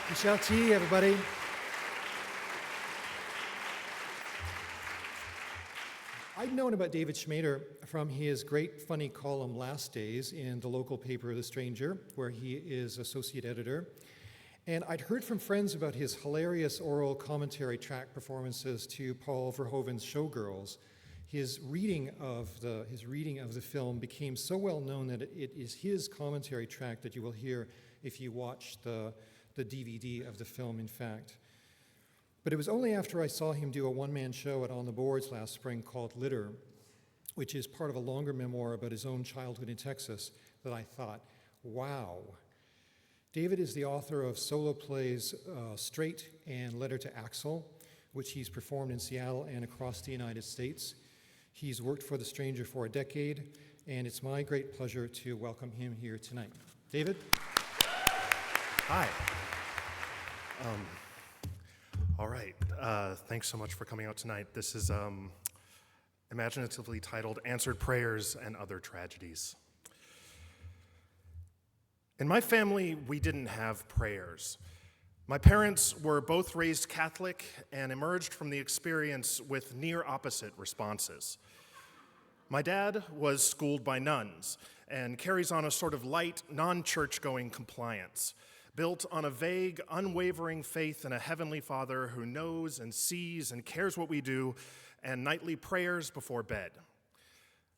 Michelle T, everybody. I'd known about David Schmader from his great funny column Last Days in the local paper The Stranger, where he is associate editor. And I'd heard from friends about his hilarious oral commentary track performances to Paul Verhoeven's Showgirls. His reading of the film became so well known that it is his commentary track that you will hear if you watch the DVD of the film, in fact. But it was only after I saw him do a one-man show at On the Boards last spring called Litter, which is part of a longer memoir about his own childhood in Texas, that I thought, wow. David is the author of solo plays Straight and Letter to Axel, which he's performed in Seattle and across the United States. He's worked for The Stranger for a decade, and it's my great pleasure to welcome him here tonight. David? Hi. All right. Thanks so much for coming out tonight. This is imaginatively titled Answered Prayers and Other Tragedies. In my family, we didn't have prayers. My parents were both raised Catholic and emerged from the experience with near opposite responses. My dad was schooled by nuns and carries on a sort of light, non-church-going compliance, built on a vague, unwavering faith in a heavenly Father who knows and sees and cares what we do, and nightly prayers before bed.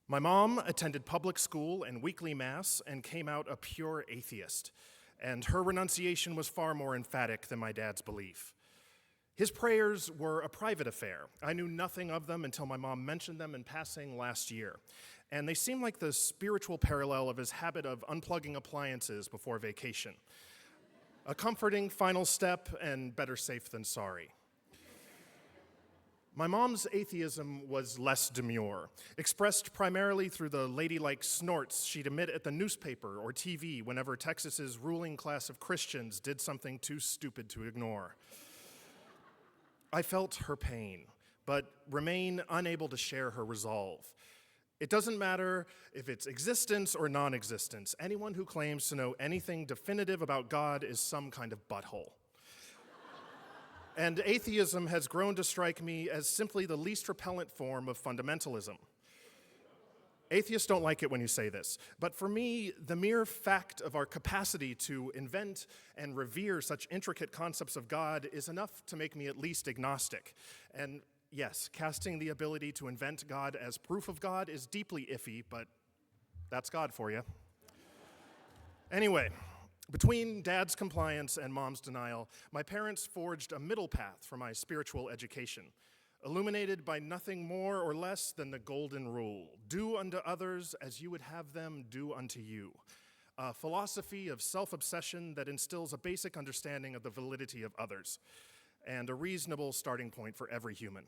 My mom attended public school and weekly mass and came out a pure atheist, and her renunciation was far more emphatic than my dad's belief. His prayers were a private affair. I knew nothing of them until my mom mentioned them in passing last year, and they seemed like the spiritual parallel of his habit of unplugging appliances before vacation. A comforting final step, and better safe than sorry. My mom's atheism was less demure, expressed primarily through the ladylike snorts she'd emit at the newspaper or TV whenever Texas's ruling class of Christians did something too stupid to ignore. I felt her pain, but remain unable to share her resolve. It doesn't matter if it's existence or non-existence. Anyone who claims to know anything definitive about God is some kind of butthole. And atheism has grown to strike me as simply the least repellent form of fundamentalism. Atheists don't like it when you say this, but for me, the mere fact of our capacity to invent and revere such intricate concepts of God is enough to make me at least agnostic. And yes, casting the ability to invent God as proof of God is deeply iffy, but that's God for you. Anyway, between Dad's compliance and Mom's denial, my parents forged a middle path for my spiritual education, illuminated by nothing more or less than the golden rule: do unto others as you would have them do unto you. A philosophy of self-obsession that instills a basic understanding of the validity of others, and a reasonable starting point for every human.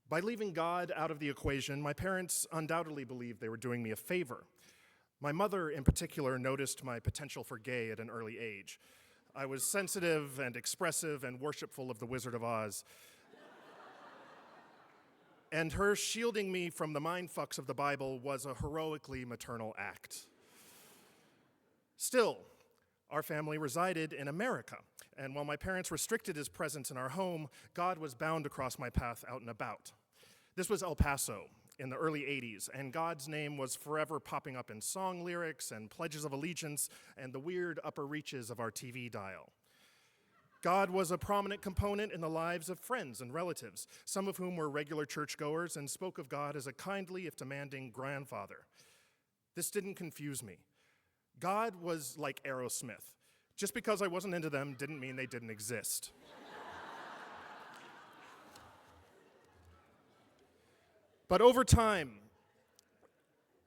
By leaving God out of the equation, my parents undoubtedly believed they were doing me a favor. My mother, in particular, noticed my potential for gay at an early age. I was sensitive and expressive and worshipful of the Wizard of Oz. And her shielding me from the mindfucks of the Bible was a heroically maternal act. Still, our family resided in America, and while my parents restricted his presence in our home, God was bound to cross my path out and about. This was El Paso in the early 80s, and God's name was forever popping up in song lyrics and pledges of allegiance and the weird upper reaches of our TV dial. God was a prominent component in the lives of friends and relatives, some of whom were regular churchgoers and spoke of God as a kindly, if demanding, grandfather. This didn't confuse me. God was like Aerosmith. Just because I wasn't into them didn't mean they didn't exist. But over time,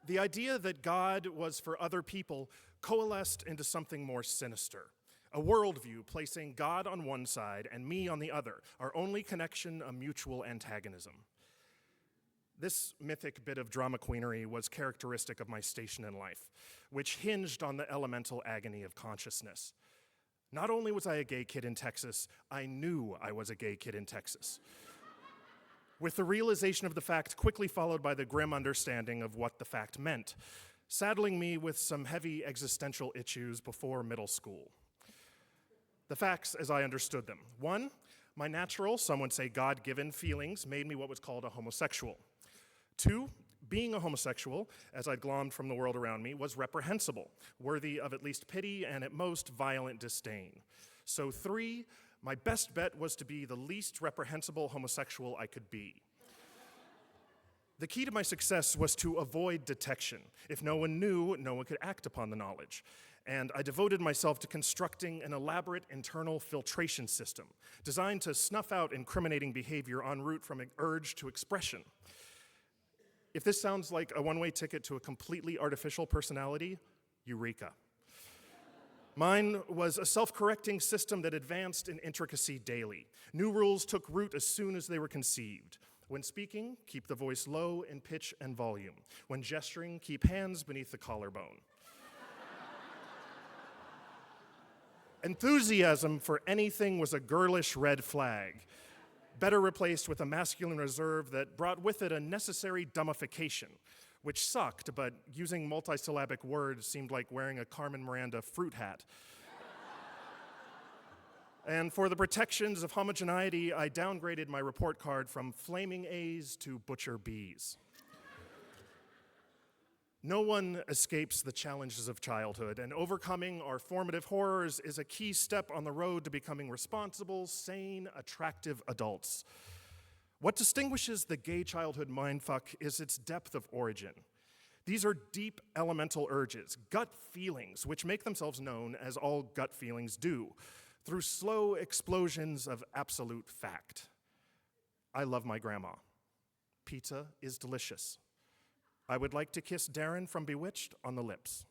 the idea that God was for other people coalesced into something more sinister. A worldview placing God on one side and me on the other, our only connection a mutual antagonism. This mythic bit of drama queenery was characteristic of my station in life, which hinged on the elemental agony of consciousness. Not only was I a gay kid in Texas, I knew I was a gay kid in Texas. With the realization of the fact quickly followed by the grim understanding of what the fact meant, saddling me with some heavy existential issues before middle school. The facts as I understood them. 1, my natural, some would say God-given feelings made me what was called a homosexual. 2, being a homosexual, as I'd glommed from the world around me, was reprehensible, worthy of at least pity and at most violent disdain. So 3, my best bet was to be the least reprehensible homosexual I could be. The key to my success was to avoid detection. If no one knew, no one could act upon the knowledge. And I devoted myself to constructing an elaborate internal filtration system designed to snuff out incriminating behavior en route from urge to expression. If this sounds like a one-way ticket to a completely artificial personality, eureka. Mine was a self-correcting system that advanced in intricacy daily. New rules took root as soon as they were conceived. When speaking, keep the voice low in pitch and volume. When gesturing, keep hands beneath the collarbone. Enthusiasm for anything was a girlish red flag, better replaced with a masculine reserve that brought with it a necessary dumbification, which sucked, but using multisyllabic words seemed like wearing a Carmen Miranda fruit hat. And for the protections of homogeneity, I downgraded my report card from flaming A's to butcher B's. No one escapes the challenges of childhood, and overcoming our formative horrors is a key step on the road to becoming responsible, sane, attractive adults. What distinguishes the gay childhood mindfuck is its depth of origin. These are deep elemental urges, gut feelings, which make themselves known as all gut feelings do, through slow explosions of absolute fact. I love my grandma. Pizza is delicious. I would like to kiss Darren from Bewitched on the lips.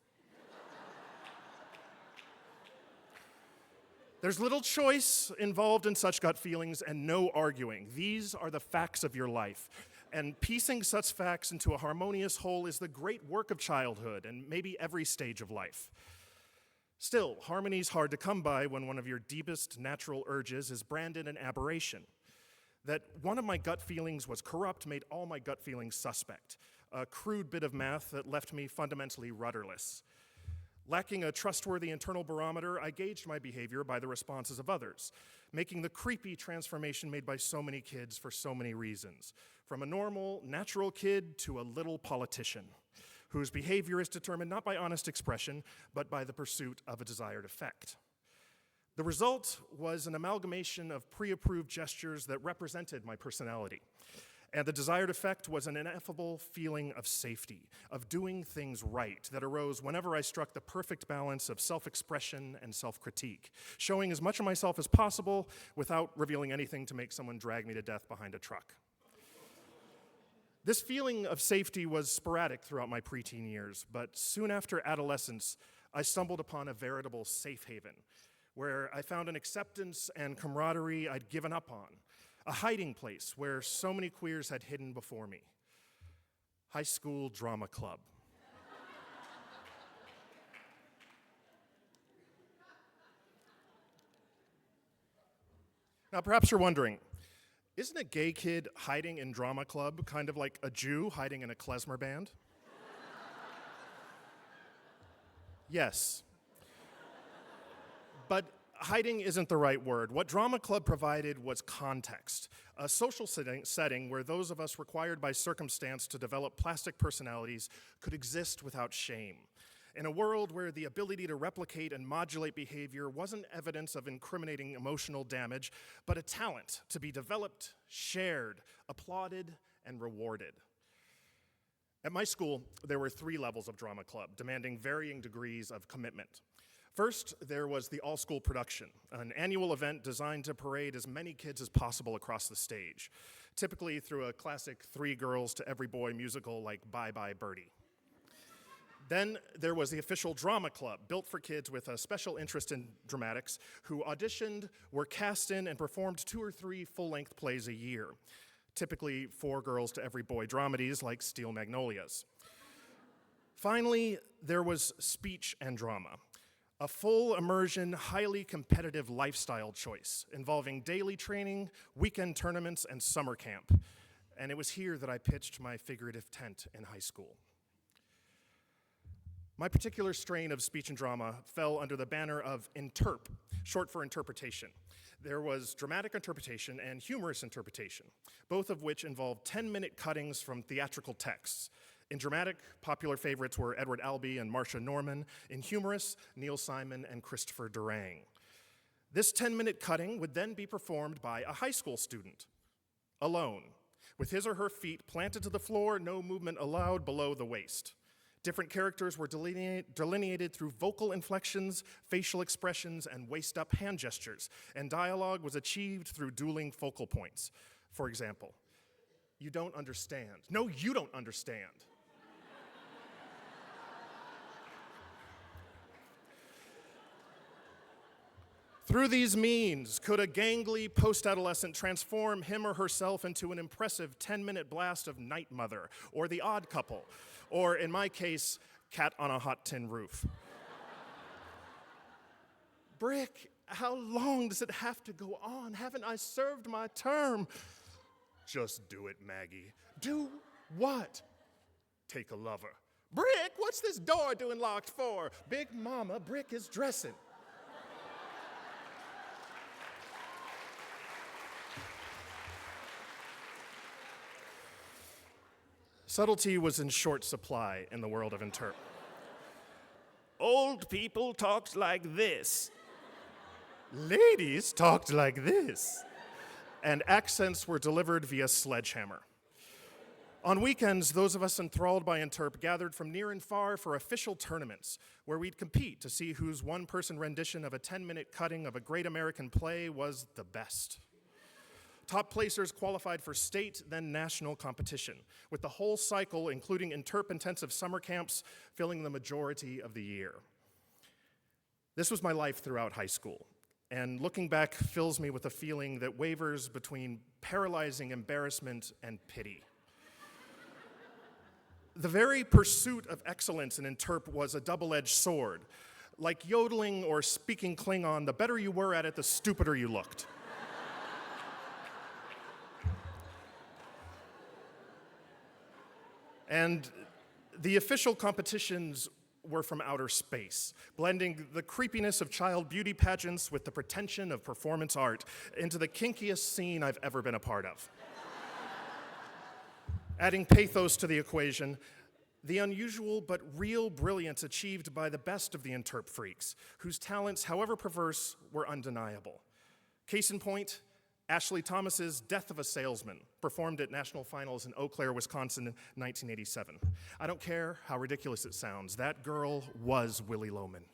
There's little choice involved in such gut feelings and no arguing. These are the facts of your life. And piecing such facts into a harmonious whole is the great work of childhood and maybe every stage of life. Still, harmony's hard to come by when one of your deepest natural urges is branded an aberration. That one of my gut feelings was corrupt made all my gut feelings suspect, a crude bit of math that left me fundamentally rudderless. Lacking a trustworthy internal barometer, I gauged my behavior by the responses of others, making the creepy transformation made by so many kids for so many reasons, from a normal, natural kid to a little politician, whose behavior is determined not by honest expression, but by the pursuit of a desired effect. The result was an amalgamation of pre-approved gestures that represented my personality. And the desired effect was an ineffable feeling of safety, of doing things right, that arose whenever I struck the perfect balance of self-expression and self-critique, showing as much of myself as possible without revealing anything to make someone drag me to death behind a truck. This feeling of safety was sporadic throughout my preteen years, but soon after adolescence, I stumbled upon a veritable safe haven, where I found an acceptance and camaraderie I'd given up on, a hiding place where so many queers had hidden before me. High school drama club. Now, perhaps you're wondering, isn't a gay kid hiding in drama club kind of like a Jew hiding in a klezmer band? Yes. But hiding isn't the right word. What drama club provided was context, a social setting where those of us required by circumstance to develop plastic personalities could exist without shame. In a world where the ability to replicate and modulate behavior wasn't evidence of incriminating emotional damage, but a talent to be developed, shared, applauded, and rewarded. At my school, there were 3 levels of drama club, demanding varying degrees of commitment. First, there was the all-school production, an annual event designed to parade as many kids as possible across the stage, typically through a classic 3 girls to every boy musical like Bye Bye Birdie. Then there was the official drama club, built for kids with a special interest in dramatics, who auditioned, were cast in, and performed 2 or 3 full-length plays a year, typically 4 girls to every boy dramedies like Steel Magnolias. Finally, there was speech and drama, a full immersion, highly competitive lifestyle choice involving daily training, weekend tournaments, and summer camp. And it was here that I pitched my figurative tent in high school. My particular strain of speech and drama fell under the banner of interp, short for interpretation. There was dramatic interpretation and humorous interpretation, both of which involved 10-minute cuttings from theatrical texts. In dramatic, popular favorites were Edward Albee and Marcia Norman. In humorous, Neil Simon and Christopher Durang. This 10-minute cutting would then be performed by a high school student, alone, with his or her feet planted to the floor, no movement allowed below the waist. Different characters were delineated through vocal inflections, facial expressions, and waist-up hand gestures, and dialogue was achieved through dueling focal points. For example, "You don't understand." "No, you don't understand." Through these means, could a gangly post-adolescent transform him or herself into an impressive 10-minute blast of Night Mother, or The Odd Couple, or, in my case, Cat on a Hot Tin Roof? "Brick, how long does it have to go on? Haven't I served my term?" "Just do it, Maggie." "Do what?" "Take a lover." "Brick, what's this door doing locked for?" "Big Mama, Brick is dressing." Subtlety was in short supply in the world of interp. "Old people talked like this. Ladies talked like this." And accents were delivered via sledgehammer. On weekends, those of us enthralled by interp gathered from near and far for official tournaments, where we'd compete to see whose one-person rendition of a 10-minute cutting of a great American play was the best. Top placers qualified for state, then national competition, with the whole cycle, including interp-intensive summer camps, filling the majority of the year. This was my life throughout high school, and looking back fills me with a feeling that wavers between paralyzing embarrassment and pity. The very pursuit of excellence in interp was a double-edged sword. Like yodeling or speaking Klingon, the better you were at it, the stupider you looked. And the official competitions were from outer space, blending the creepiness of child beauty pageants with the pretension of performance art into the kinkiest scene I've ever been a part of. Adding pathos to the equation, the unusual but real brilliance achieved by the best of the interp freaks, whose talents, however perverse, were undeniable. Case in point, Ashley Thomas's Death of a Salesman, performed at national finals in Eau Claire, Wisconsin in 1987. I don't care how ridiculous it sounds, that girl was Willie Loman.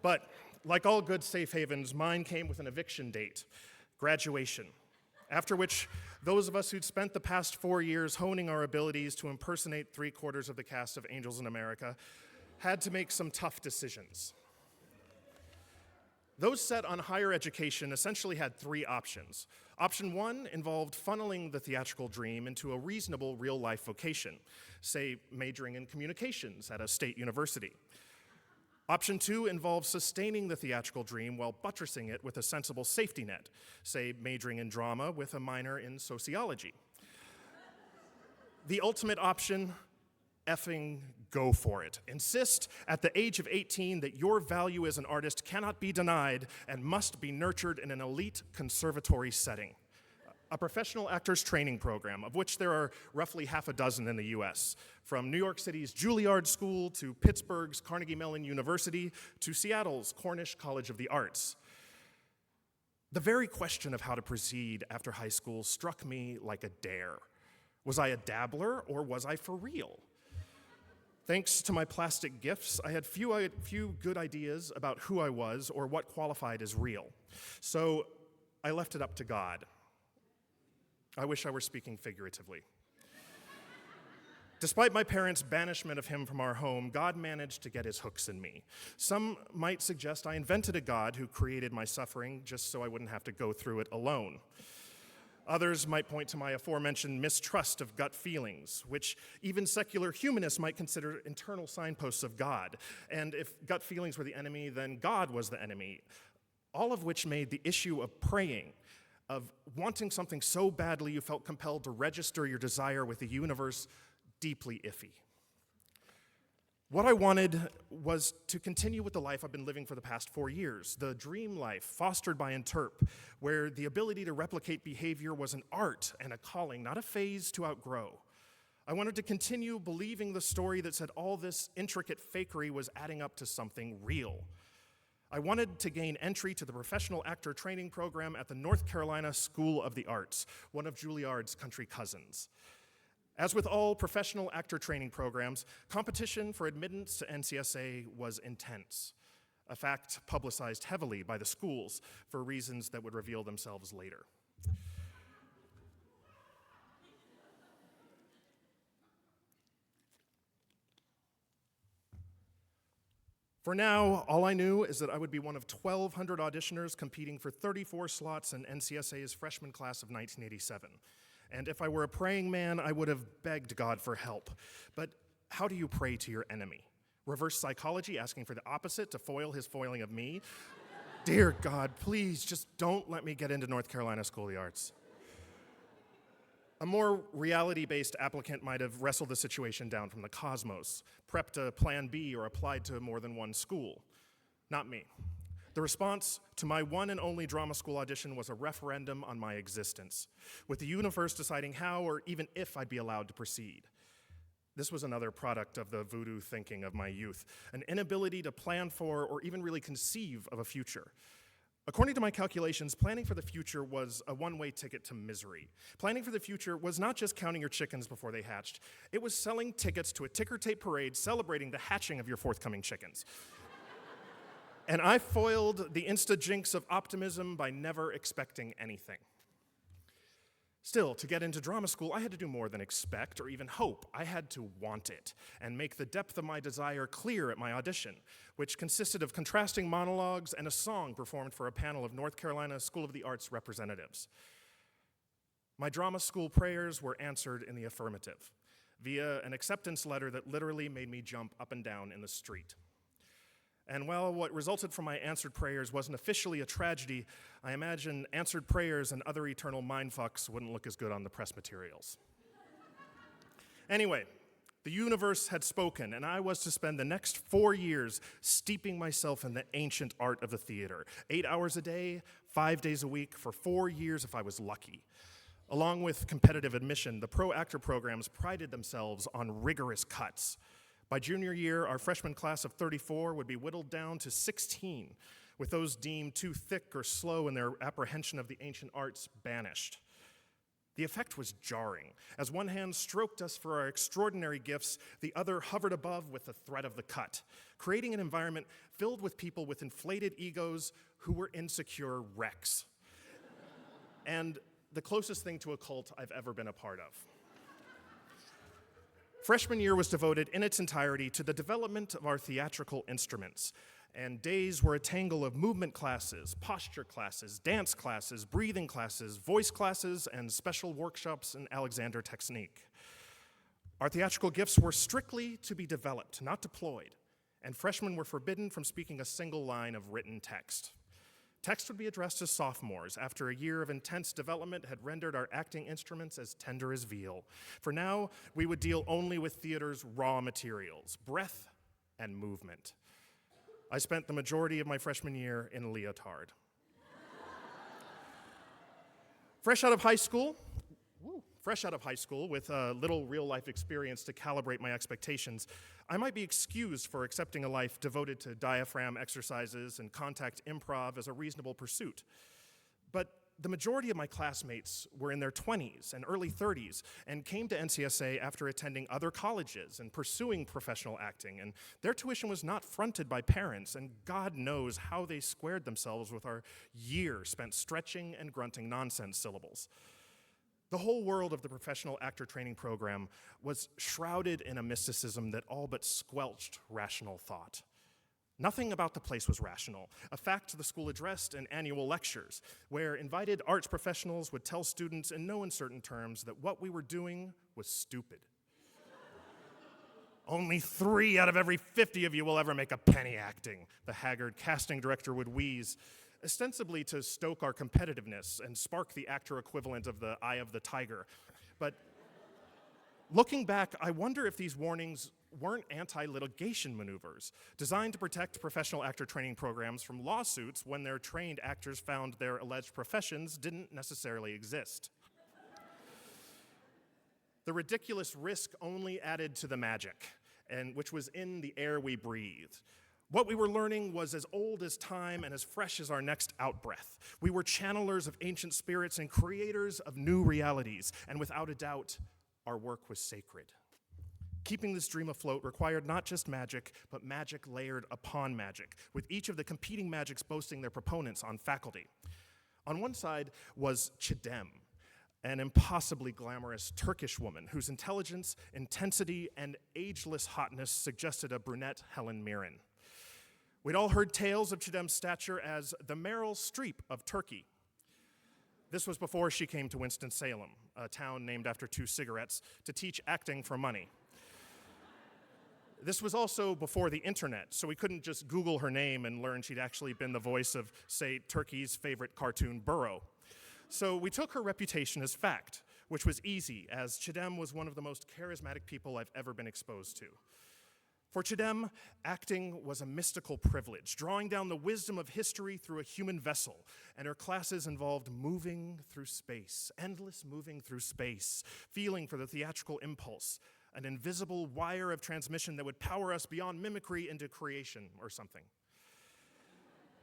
But like all good safe havens, mine came with an eviction date, graduation, after which those of us who'd spent the past 4 years honing our abilities to impersonate 3/4 of the cast of Angels in America had to make some tough decisions. Those set on higher education essentially had 3 options. Option 1 involved funneling the theatrical dream into a reasonable real-life vocation, say majoring in communications at a state university. Option 2 involved sustaining the theatrical dream while buttressing it with a sensible safety net, say majoring in drama with a minor in sociology. The ultimate option, effing go for it. Insist at the age of 18 that your value as an artist cannot be denied and must be nurtured in an elite conservatory setting. A professional actors training program, of which there are roughly half a dozen in the US, from New York City's Juilliard School to Pittsburgh's Carnegie Mellon University to Seattle's Cornish College of the Arts. The very question of how to proceed after high school struck me like a dare. Was I a dabbler or was I for real? Thanks to my plastic gifts, I had few good ideas about who I was or what qualified as real. So I left it up to God. I wish I were speaking figuratively. Despite my parents' banishment of him from our home, God managed to get his hooks in me. Some might suggest I invented a God who created my suffering just so I wouldn't have to go through it alone. Others might point to my aforementioned mistrust of gut feelings, which even secular humanists might consider internal signposts of God. And if gut feelings were the enemy, then God was the enemy. All of which made the issue of praying, of wanting something so badly you felt compelled to register your desire with the universe, deeply iffy. What I wanted was to continue with the life I've been living for the past 4 years, the dream life fostered by Interp, where the ability to replicate behavior was an art and a calling, not a phase to outgrow. I wanted to continue believing the story that said all this intricate fakery was adding up to something real. I wanted to gain entry to the professional actor training program at the North Carolina School of the Arts, one of Juilliard's country cousins. As with all professional actor training programs, competition for admittance to NCSA was intense, a fact publicized heavily by the schools for reasons that would reveal themselves later. For now, all I knew is that I would be one of 1,200 auditioners competing for 34 slots in NCSA's freshman class of 1987. And if I were a praying man, I would have begged God for help. But how do you pray to your enemy? Reverse psychology, asking for the opposite to foil his foiling of me? Dear God, please just don't let me get into North Carolina School of the Arts. A more reality-based applicant might have wrestled the situation down from the cosmos, prepped a plan B, or applied to more than one school. Not me. The response to my one and only drama school audition was a referendum on my existence, with the universe deciding how or even if I'd be allowed to proceed. This was another product of the voodoo thinking of my youth, an inability to plan for or even really conceive of a future. According to my calculations, planning for the future was a one-way ticket to misery. Planning for the future was not just counting your chickens before they hatched. It was selling tickets to a ticker tape parade celebrating the hatching of your forthcoming chickens. And I foiled the insta-jinx of optimism by never expecting anything. Still, to get into drama school, I had to do more than expect or even hope. I had to want it and make the depth of my desire clear at my audition, which consisted of contrasting monologues and a song performed for a panel of North Carolina School of the Arts representatives. My drama school prayers were answered in the affirmative, via an acceptance letter that literally made me jump up and down in the street. And while what resulted from my answered prayers wasn't officially a tragedy, I imagine answered prayers and other eternal mindfucks wouldn't look as good on the press materials. Anyway, the universe had spoken, and I was to spend the next 4 years steeping myself in the ancient art of the theater. 8 hours a day, 5 days a week, for 4 years if I was lucky. Along with competitive admission, the pro actor programs prided themselves on rigorous cuts. By junior year, our freshman class of 34 would be whittled down to 16, with those deemed too thick or slow in their apprehension of the ancient arts banished. The effect was jarring. As one hand stroked us for our extraordinary gifts, the other hovered above with the threat of the cut, creating an environment filled with people with inflated egos who were insecure wrecks. And the closest thing to a cult I've ever been a part of. Freshman year was devoted in its entirety to the development of our theatrical instruments, and days were a tangle of movement classes, posture classes, dance classes, breathing classes, voice classes, and special workshops in Alexander technique. Our theatrical gifts were strictly to be developed, not deployed, and freshmen were forbidden from speaking a single line of written text. Text would be addressed to sophomores after a year of intense development had rendered our acting instruments as tender as veal. For now, we would deal only with theater's raw materials, breath and movement. I spent the majority of my freshman year in a leotard. Fresh out of high school with little real-life experience to calibrate my expectations, I might be excused for accepting a life devoted to diaphragm exercises and contact improv as a reasonable pursuit. But the majority of my classmates were in their 20s and early 30s and came to NCSA after attending other colleges and pursuing professional acting, and their tuition was not fronted by parents, and God knows how they squared themselves with our year spent stretching and grunting nonsense syllables. The whole world of the professional actor training program was shrouded in a mysticism that all but squelched rational thought. Nothing about the place was rational, a fact the school addressed in annual lectures, where invited arts professionals would tell students in no uncertain terms that what we were doing was stupid. Only 3 out of every 50 of you will ever make a penny acting, the haggard casting director would wheeze, ostensibly to stoke our competitiveness and spark the actor equivalent of the eye of the tiger. But Looking back, I wonder if these warnings weren't anti-litigation maneuvers designed to protect professional actor training programs from lawsuits when their trained actors found their alleged professions didn't necessarily exist. The ridiculous risk only added to the magic, and which was in the air we breathed. What we were learning was as old as time and as fresh as our next outbreath. We were channelers of ancient spirits and creators of new realities, and without a doubt, our work was sacred. Keeping this dream afloat required not just magic, but magic layered upon magic, with each of the competing magics boasting their proponents on faculty. On one side was Chidem, an impossibly glamorous Turkish woman whose intelligence, intensity, and ageless hotness suggested a brunette Helen Mirren. We'd all heard tales of Chidem's stature as the Meryl Streep of Turkey. This was before she came to Winston-Salem, a town named after 2 cigarettes, to teach acting for money. This was also before the internet, so we couldn't just Google her name and learn she'd actually been the voice of, say, Turkey's favorite cartoon, Burrow. So we took her reputation as fact, which was easy, as Chidem was one of the most charismatic people I've ever been exposed to. For Chidem, acting was a mystical privilege, drawing down the wisdom of history through a human vessel, and her classes involved moving through space, endless moving through space, feeling for the theatrical impulse, an invisible wire of transmission that would power us beyond mimicry into creation or something.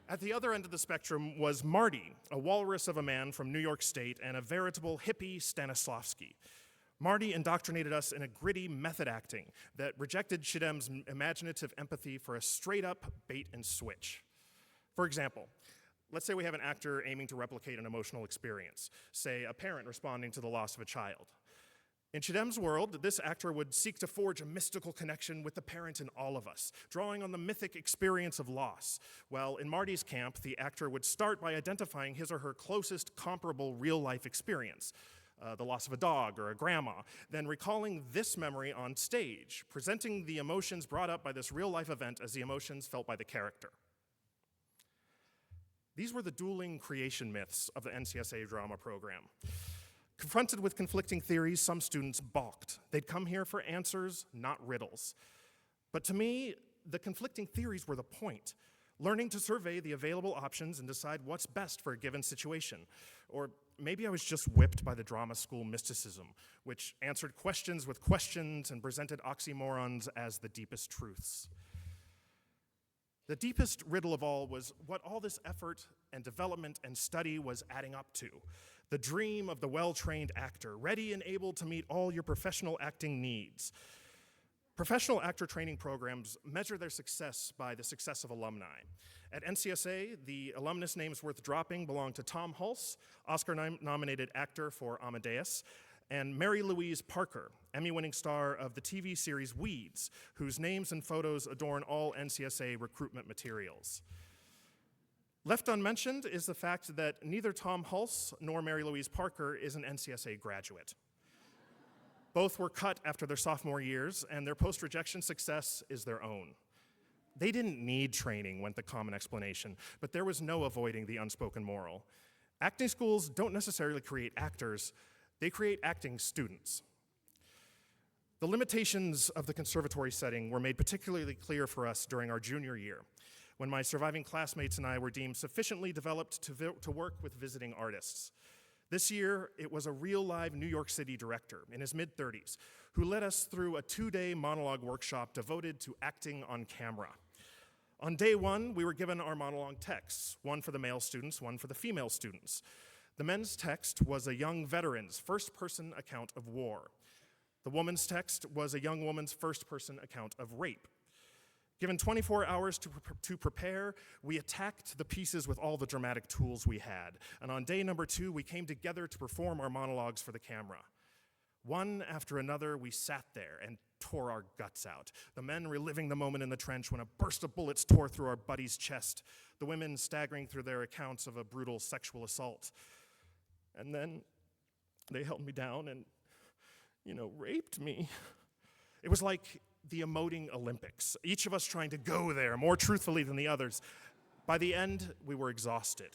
At the other end of the spectrum was Marty, a walrus of a man from New York State and a veritable hippie Stanislavski. Marty indoctrinated us in a gritty method acting that rejected Chidem's imaginative empathy for a straight-up bait and switch. For example, let's say we have an actor aiming to replicate an emotional experience, say a parent responding to the loss of a child. In Chidem's world, this actor would seek to forge a mystical connection with the parent in all of us, drawing on the mythic experience of loss. While in Marty's camp, the actor would start by identifying his or her closest comparable real-life experience, the loss of a dog or a grandma, then recalling this memory on stage, presenting the emotions brought up by this real-life event as the emotions felt by the character. These were the dueling creation myths of the NCSA drama program. Confronted with conflicting theories, some students balked. They'd come here for answers, not riddles. But to me, the conflicting theories were the point. Learning to survey the available options and decide what's best for a given situation. Or maybe I was just whipped by the drama school mysticism, which answered questions with questions and presented oxymorons as the deepest truths. The deepest riddle of all was what all this effort and development and study was adding up to. The dream of the well-trained actor, ready and able to meet all your professional acting needs. Professional actor training programs measure their success by the success of alumni. At NCSA, the alumnus names worth dropping belong to Tom Hulse, Oscar-nominated actor for Amadeus, and Mary Louise Parker, Emmy-winning star of the TV series Weeds, whose names and photos adorn all NCSA recruitment materials. Left unmentioned is the fact that neither Tom Hulse nor Mary Louise Parker is an NCSA graduate. Both were cut after their sophomore years, and their post-rejection success is their own. They didn't need training, went the common explanation, but there was no avoiding the unspoken moral. Acting schools don't necessarily create actors, they create acting students. The limitations of the conservatory setting were made particularly clear for us during our junior year, when my surviving classmates and I were deemed sufficiently developed to work with visiting artists. This year, it was a real live New York City director in his mid-30s who led us through a 2-day monologue workshop devoted to acting on camera. On day 1, we were given our monologue texts, one for the male students, one for the female students. The men's text was a young veteran's first-person account of war. The woman's text was a young woman's first-person account of rape. Given 24 hours to prepare, we attacked the pieces with all the dramatic tools we had. And on day number 2, we came together to perform our monologues for the camera. One after another, we sat there and tore our guts out. The men reliving the moment in the trench when a burst of bullets tore through our buddy's chest. The women staggering through their accounts of a brutal sexual assault. And then they held me down and, raped me. It was like the emoting Olympics, each of us trying to go there more truthfully than the others. By the end, we were exhausted.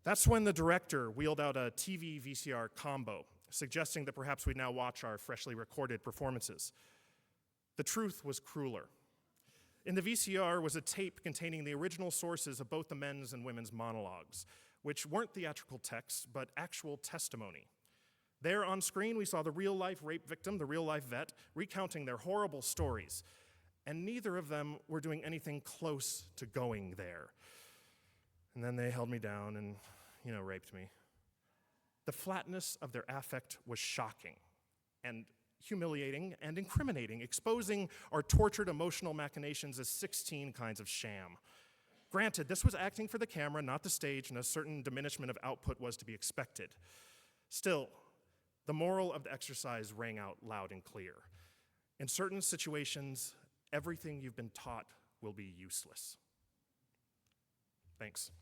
That's when the director wheeled out a TV VCR combo, suggesting that perhaps we'd now watch our freshly recorded performances. The truth was crueler. In the VCR was a tape containing the original sources of both the men's and women's monologues, which weren't theatrical texts, but actual testimony. There on screen, we saw the real-life rape victim, the real-life vet, recounting their horrible stories, and neither of them were doing anything close to going there. And then they held me down and, raped me. The flatness of their affect was shocking and humiliating and incriminating, exposing our tortured emotional machinations as 16 kinds of sham. Granted, this was acting for the camera, not the stage, and a certain diminishment of output was to be expected. Still, the moral of the exercise rang out loud and clear. In certain situations, everything you've been taught will be useless. Thanks.